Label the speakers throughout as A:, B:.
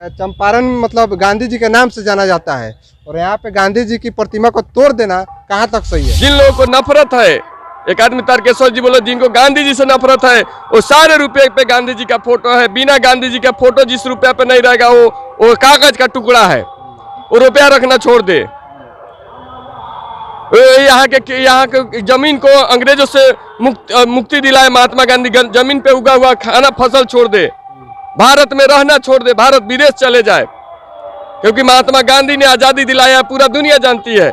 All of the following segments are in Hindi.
A: चंपारण मतलब गांधी जी के नाम से जाना जाता है और यहाँ पे गांधी जी की प्रतिमा को तोड़ देना कहाँ तक सही है?
B: जिन लोगों को नफरत है, एक आदमी तारकेश्वर जी बोलो, जिनको गांधी जी से नफरत है वो सारे रुपए पे गांधी जी का फोटो है। बिना गांधी जी का फोटो जिस रुपया पे नहीं रहेगा वो कागज का टुकड़ा है, वो रुपया रखना छोड़ दे। यहाँ के जमीन को अंग्रेजों से मुक्ति दिलाए महात्मा गांधी। जमीन पे उगा हुआ खाना फसल छोड़ दे, भारत में रहना छोड़ दे, भारत विदेश चले जाए, क्योंकि महात्मा गांधी ने आजादी दिलाया। पूरा दुनिया जानती है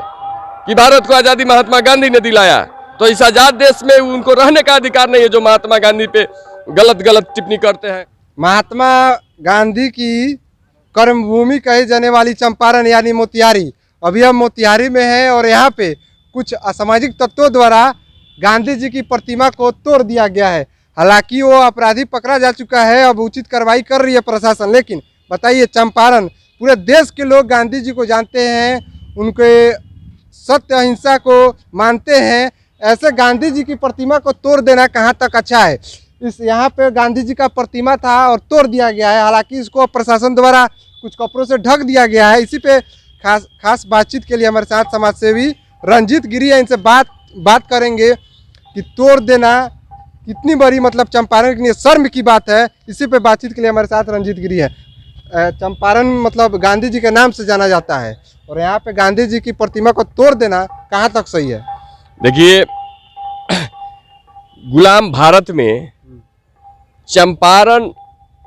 B: कि भारत को आजादी महात्मा गांधी ने दिलाया। तो इस आजाद देश में उनको रहने का अधिकार नहीं है जो महात्मा गांधी पे गलत टिप्पणी करते हैं।
A: महात्मा गांधी की कर्मभूमि कही जाने वाली चंपारण यानी मोतिहारी, अभी हम मोतिहारी में है और यहाँ पे कुछ असामाजिक तत्वों द्वारा गांधी जी की प्रतिमा को तोड़ दिया गया है। हालांकि वो अपराधी पकड़ा जा चुका है, अब उचित कार्रवाई कर रही है प्रशासन। लेकिन बताइए, चंपारण पूरे देश के लोग गांधी जी को जानते हैं, उनके सत्य अहिंसा को मानते हैं, ऐसे गांधी जी की प्रतिमा को तोड़ देना कहाँ तक अच्छा है? इस यहाँ पे गांधी जी का प्रतिमा था और तोड़ दिया गया है। हालांकि इसको प्रशासन द्वारा कुछ कपड़ों से ढक दिया गया है। इसी पे खास बातचीत के लिए हमारे साथ समाज सेवी रंजीत गिरी है। इनसे बात करेंगे कि तोड़ देना कितनी बड़ी मतलब चंपारण के लिए शर्म की बात है। इसी पे बातचीत के लिए हमारे साथ रंजीत गिरी है। चंपारण मतलब गांधी जी के नाम से जाना जाता है और यहाँ पे गांधी जी की प्रतिमा को तोड़ देना कहाँ तक सही है?
B: देखिए, गुलाम भारत में चंपारण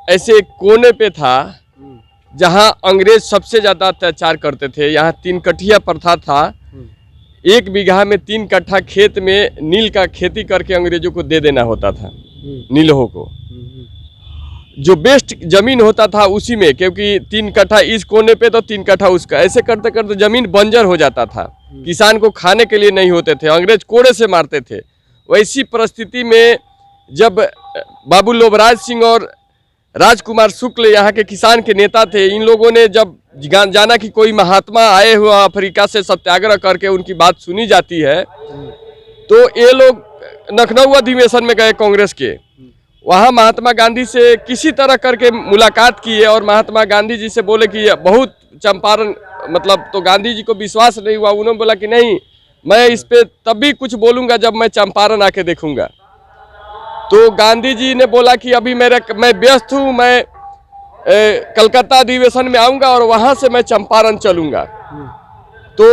B: ऐसे कोने पे था जहाँ अंग्रेज सबसे ज़्यादा अत्याचार करते थे। यहाँ 3 कठिया प्रथा था। 1 बीघा में 3 कट्ठा खेत में नील का खेती करके अंग्रेजों को दे देना होता था। नीलों को जो बेस्ट जमीन होता था उसी में, क्योंकि 3 कट्ठा इस कोने पे तो 3 कट्ठा उसका, ऐसे करते करते जमीन बंजर हो जाता था। किसान को खाने के लिए नहीं होते थे, अंग्रेज कोड़े से मारते थे। वैसी परिस्थिति में जब बाबू लोबराज सिंह और राजकुमार शुक्ल यहाँ के किसान के नेता थे, इन लोगों ने जब जाना कि कोई महात्मा आए हुआ अफ्रीका से सत्याग्रह करके उनकी बात सुनी जाती है, तो ये लोग लखनऊ अधिवेशन में गए कांग्रेस के। वहाँ महात्मा गांधी से किसी तरह करके मुलाकात किए और महात्मा गांधी जी से बोले कि बहुत चंपारण मतलब, तो गांधी जी को विश्वास नहीं हुआ। उन्होंने बोला कि नहीं, मैं इस पे तभी कुछ बोलूँगा जब मैं चंपारण आके देखूँगा। तो गांधी जी ने बोला कि अभी मैं व्यस्त हूँ, मैं कलकत्ता अधिवेशन में आऊँगा और वहाँ से मैं चंपारण चलूँगा। तो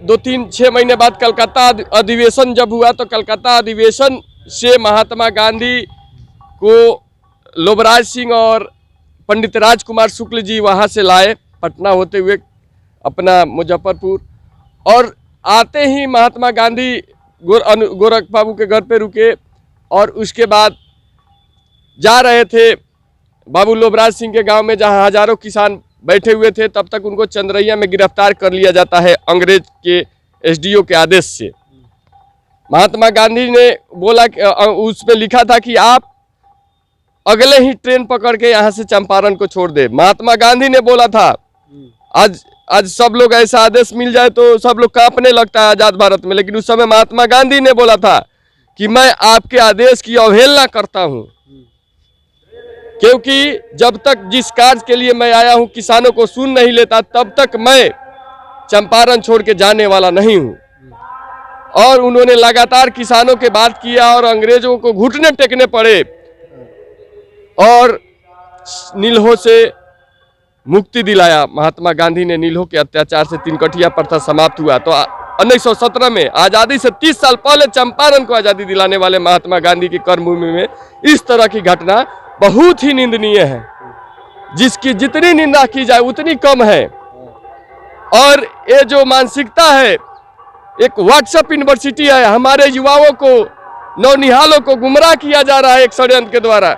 B: 2-3-6 महीने बाद कलकत्ता अधिवेशन जब हुआ, तो कलकत्ता अधिवेशन से महात्मा गांधी को लोबराज सिंह और पंडित राजकुमार शुक्ल जी वहाँ से लाए, पटना होते हुए अपना मुजफ्फरपुर। और आते ही महात्मा गांधी गोरख बाबू के घर पे रुके और उसके बाद जा रहे थे बाबू लोबराज सिंह के गांव में, जहां हजारों किसान बैठे हुए थे। तब तक उनको चंद्रैया में गिरफ्तार कर लिया जाता है अंग्रेज के एसडीओ के आदेश से। महात्मा गांधी ने बोला, उस पे लिखा था कि आप अगले ही ट्रेन पकड़ के यहाँ से चंपारण को छोड़ दे। महात्मा गांधी ने बोला था, आज सब लोग ऐसा आदेश मिल जाए तो सब लोग कांपने लगता है आजाद भारत में, लेकिन उस समय महात्मा गांधी ने बोला था कि मैं आपके आदेश की अवहेलना करता हूं, क्योंकि जब तक जिस कार्य के लिए मैं आया हूं किसानों को सुन नहीं लेता, तब तक मैं चंपारण छोड़ के जाने वाला नहीं हूं। और उन्होंने लगातार किसानों के बात किया और अंग्रेजों को घुटने टेकने पड़े और नीलों से मुक्ति दिलाया। महात्मा गांधी ने नीलों के अत्याचार से 3 कठिया प्रथा समाप्त हुआ। तो 1917 में आज़ादी से 30 साल पहले चंपारण को आज़ादी दिलाने वाले महात्मा गांधी की कर्मभूमि में इस तरह की घटना बहुत ही निंदनीय है, जिसकी जितनी निंदा की जाए उतनी कम है। और ये जो मानसिकता है, एक व्हाट्सएप यूनिवर्सिटी है, हमारे युवाओं को, नौनिहालों को गुमराह किया जा रहा है एक षड्यंत्र के द्वारा।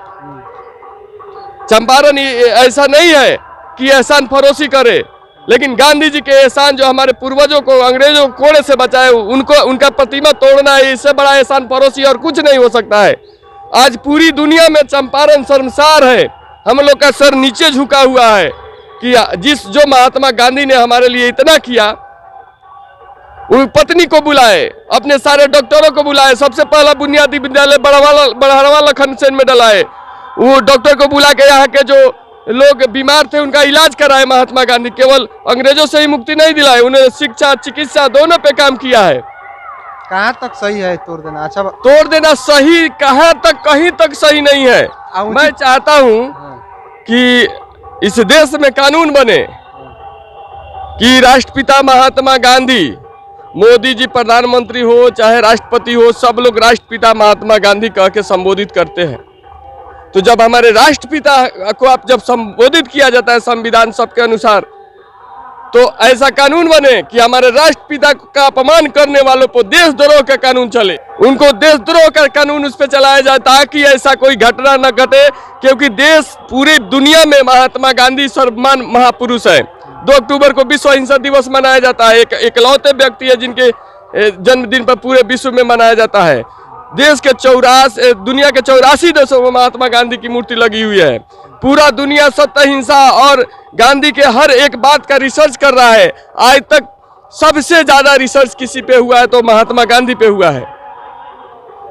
B: चंपारण ऐसा नहीं है कि एहसान फरोशी करे, लेकिन गांधी जी के एहसान जो हमारे पूर्वजों को अंग्रेजों को कोड़े से बचाए, उनका प्रतिमा तोड़ना है, इससे बड़ा एहसान फरोशी और कुछ नहीं हो सकता है। आज पूरी दुनिया में चंपारण शर्मसार है, हम लोग का सर नीचे झुका हुआ है कि जो महात्मा गांधी ने हमारे लिए इतना किया, वो पत्नी को बुलाए, अपने सारे डॉक्टरों को बुलाए, सबसे पहला बुनियादी विद्यालय बड़हरवा लखनऊ में डलाए, वो डॉक्टर को बुला के यहाँ के जो लोग बीमार थे उनका इलाज कराए महात्मा गांधी। केवल अंग्रेजों से ही मुक्ति नहीं दिलाए, उन्हें शिक्षा चिकित्सा दोनों पे काम किया है।
A: कहाँ तक सही है तोड़ देना? अच्छा,
B: तोड़ देना सही कहाँ तक, कहीं तक सही नहीं है। मैं चाहता हूँ कि इस देश में कानून बने कि राष्ट्रपिता महात्मा गांधी, मोदी जी प्रधानमंत्री हो चाहे राष्ट्रपति हो, सब लोग राष्ट्रपिता महात्मा गांधी कह के संबोधित करते हैं। तो जब हमारे राष्ट्रपिता को आप जब संबोधित किया जाता है संविधान सबके अनुसार, तो ऐसा कानून बने कि हमारे राष्ट्रपिता का अपमान करने वालों पर देशद्रोह का कानून चले, उनको देशद्रोह का कानून उस पर चलाया जाए ताकि ऐसा कोई घटना न घटे। क्योंकि देश पूरी दुनिया में महात्मा गांधी सर्वमान महापुरुष है। 2 अक्टूबर को विश्व अहिंसा दिवस मनाया जाता है। एक इकलौते व्यक्ति है जिनके जन्मदिन पर पूरे विश्व में मनाया जाता है। देश के दुनिया के 84 देशों में महात्मा गांधी की मूर्ति लगी हुई है। पूरा दुनिया सत्य, अहिंसा और गांधी के हर एक बात का रिसर्च कर रहा है। आज तक सबसे ज्यादा रिसर्च किसी पे हुआ है तो महात्मा गांधी पे हुआ है।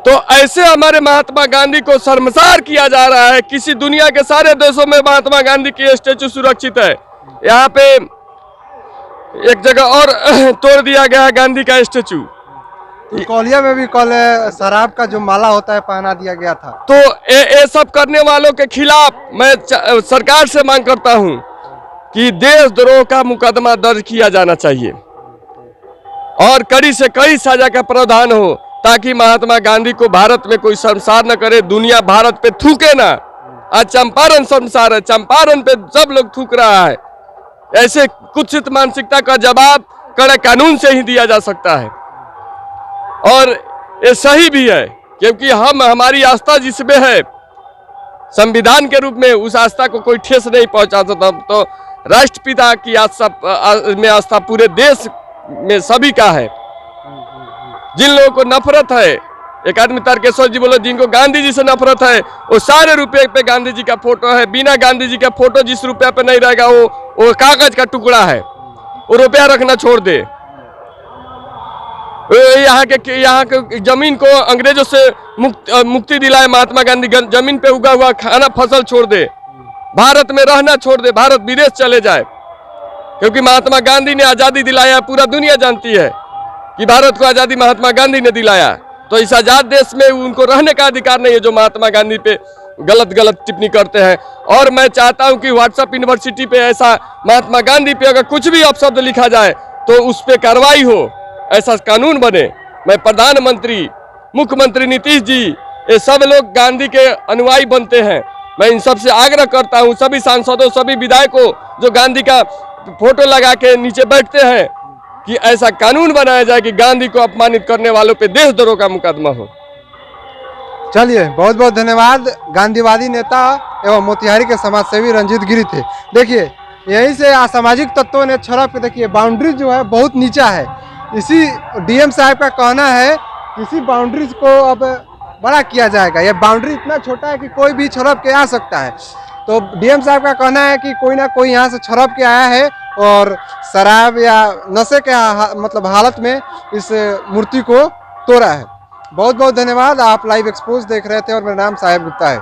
B: तो ऐसे हमारे महात्मा गांधी को शर्मसार किया जा रहा है। किसी दुनिया के सारे देशों में महात्मा गांधी की स्टेचू सुरक्षित है, यहाँ पे एक जगह और तोड़ दिया गया है गांधी का स्टेचू।
A: कोलिया में भी कल शराब का जो माला होता है पहना दिया गया था।
B: तो ये सब करने वालों के खिलाफ मैं सरकार से मांग करता हूं कि देशद्रोह का मुकदमा दर्ज किया जाना चाहिए और कड़ी से कड़ी सजा का प्रावधान हो ताकि महात्मा गांधी को भारत में कोई शर्मसार न करे, दुनिया भारत पे थूके ना। आज चंपारण शर्मसार है, चंपारण पे सब लोग थूक रहा है। ऐसे कुत्सित मानसिकता का जवाब कड़े कानून से ही दिया जा सकता है और ये सही भी है क्योंकि हमारी आस्था जिसमें है संविधान के रूप में, उस आस्था को कोई ठेस नहीं पहुंचा सकता। तो राष्ट्रपिता की आस्था पूरे देश में सभी का है। जिन लोगों को नफरत है, एक आदमी तारकेश्वर जी बोलो, जिनको गांधी जी से नफरत है वो सारे रुपए पे गांधी जी का फोटो है। बिना गांधी जी का फोटो जिस रुपया पे नहीं रहेगा वो कागज का टुकड़ा है, वो रुपया रखना छोड़ दे। यहाँ के जमीन को अंग्रेजों से मुक्ति दिलाए महात्मा गांधी, जमीन पे उगा हुआ खाना फसल छोड़ दे, भारत में रहना छोड़ दे, भारत विदेश चले जाए। क्योंकि महात्मा गांधी ने आजादी दिलाया, पूरा दुनिया जानती है कि भारत को आजादी महात्मा गांधी ने दिलाया। तो इस आजाद देश में उनको रहने का अधिकार नहीं है जो महात्मा गांधी पे गलत टिप्पणी करते हैं। और मैं चाहता हूं कि व्हाट्सएप यूनिवर्सिटी पे ऐसा महात्मा गांधी पे अगर कुछ भी अपशब्द लिखा जाए तो उस पर कार्रवाई हो, ऐसा कानून बने। मैं प्रधानमंत्री, मुख्यमंत्री नीतीश जी, ये सब लोग गांधी के अनुयायी बनते हैं। मैं इन सब से आग्रह करता हूं, सभी सांसदों, सभी विधायकों जो गांधी का फोटो लगा के नीचे बैठते हैं, कि ऐसा कानून बनाया जाए कि गांधी को अपमानित करने वालों पे देशद्रोह का मुकदमा हो।
A: चलिए, बहुत बहुत धन्यवाद। गांधीवादी नेता एवं मोतिहारी के समाजसेवी रंजीत गिरी थे। देखिए, यहीं से असामाजिक तत्वों ने छड़प के, देखिए बाउंड्री जो है बहुत नीचा है। इसी डीएम साहब का कहना है कि इसी बाउंड्रीज को अब बड़ा किया जाएगा। यह बाउंड्री इतना छोटा है कि कोई भी छड़प के आ सकता है। तो डीएम साहब का कहना है कि कोई ना कोई यहाँ से छड़प के आया है और शराब या नशे के मतलब हालत में इस मूर्ति को तोड़ा है। बहुत बहुत धन्यवाद। आप लाइव एक्सपोज देख रहे थे और मेरा नाम साहेब गुप्ता है।